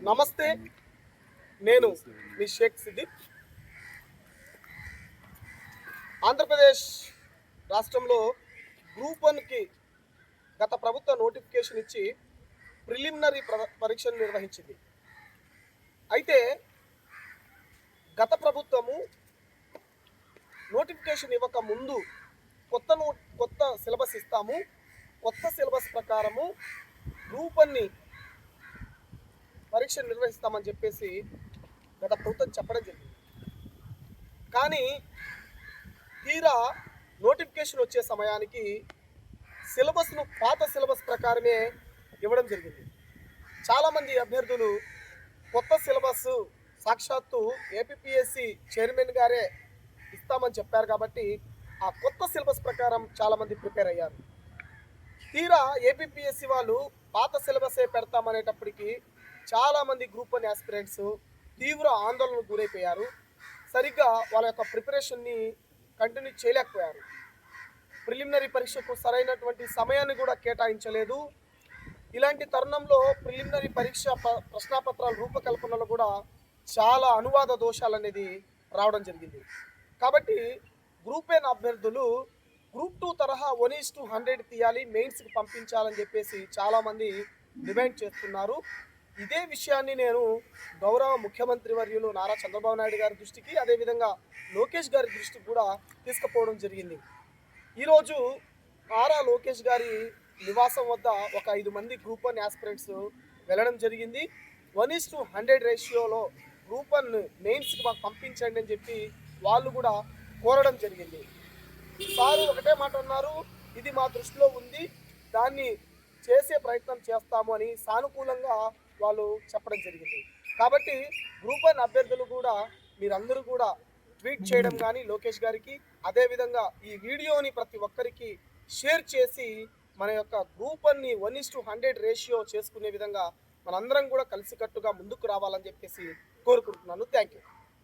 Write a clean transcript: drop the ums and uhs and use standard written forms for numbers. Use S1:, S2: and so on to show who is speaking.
S1: నమస్తే, నేను మీ షేక్ సిద్దిక్. ఆంధ్రప్రదేశ్ రాష్ట్రంలో గ్రూప్ 1కి గత ప్రభుత్వ నోటిఫికేషన్ ఇచ్చి ప్రిలిమినరీ పరీక్షలు నిర్వహించింది. అయితే గత ప్రభుత్వము నోటిఫికేషన్ ఇవ్వక ముందు కొత్త సిలబస్ ఇస్తాము, కొత్త సిలబస్ ప్రకారము గ్రూప్ 1ని పరీక్ష నిర్వహిస్తామని చెప్పేసి గత ప్రభుత్వం చెప్పడం జరిగింది. కానీ తీరా నోటిఫికేషన్ వచ్చే సమయానికి సిలబస్ను పాత సిలబస్ ప్రకారమే ఇవ్వడం జరిగింది. చాలామంది అభ్యర్థులు కొత్త సిలబస్ సాక్షాత్తు ఏపీపీఎస్సీ చైర్మన్ గారే ఇస్తామని చెప్పారు కాబట్టి ఆ కొత్త సిలబస్ ప్రకారం చాలామంది ప్రిపేర్ అయ్యారు. తీరా ఏపీపీఎస్సీ వాళ్ళు పాత సిలబసే పెడతామనేటప్పటికీ చాలామంది గ్రూప్ 1 ఆస్పిరెంట్స్ తీవ్ర ఆందోళనకు గురైపోయారు. సరిగ్గా వాళ్ళ యొక్క ప్రిపరేషన్ని కంటిన్యూ చేయలేకపోయారు. ప్రిలిమినరీ పరీక్షకు సరైనటువంటి సమయాన్ని కూడా కేటాయించలేదు. ఇలాంటి తరుణంలో ప్రిలిమినరీ పరీక్ష ప్రశ్నాపత్రాల రూపకల్పనలో కూడా చాలా అనువాద దోషాలు అనేది రావడం జరిగింది. కాబట్టి గ్రూప్ 1 అభ్యర్థులు గ్రూప్ 2 తరహా 1:100 తీయాలి, మెయిన్స్కి పంపించాలని చెప్పేసి చాలామంది డిమాండ్ చేస్తున్నారు. ఇదే విషయాన్ని నేను గౌరవ ముఖ్యమంత్రి వర్యులు నారా చంద్రబాబు నాయుడు గారి దృష్టికి, అదేవిధంగా లోకేష్ గారి దృష్టికి కూడా తీసుకుపోవడం జరిగింది. ఈరోజు నారా లోకేష్ గారి నివాసం వద్ద ఒక 5 మంది గ్రూప్ 1 ఆస్పిరెంట్స్ వెళ్ళడం జరిగింది. 1:100 రేషియోలో గ్రూప్ 1 మెయిన్స్కి మాకు పంపించండి అని చెప్పి వాళ్ళు కూడా కోరడం జరిగింది. సారు ఒకటే మాట అన్నారు, ఇది మా దృష్టిలో ఉంది, దాన్ని చేసే ప్రయత్నం చేస్తాము అని సానుకూలంగా వాళ్ళు చెప్పడం జరిగింది. కాబట్టి గ్రూప్ 1 అభ్యర్థులు కూడా మీరందరూ కూడా ట్వీట్ చేయడం కానీ లోకేష్ గారికి, అదేవిధంగా ఈ వీడియోని ప్రతి ఒక్కరికి షేర్ చేసి మన యొక్క గ్రూప్ 1ని 1:100 రేషియో చేసుకునే విధంగా మనందరం కూడా కలిసికట్టుగా ముందుకు రావాలని చెప్పేసి కోరుకుంటున్నాను. Thank you.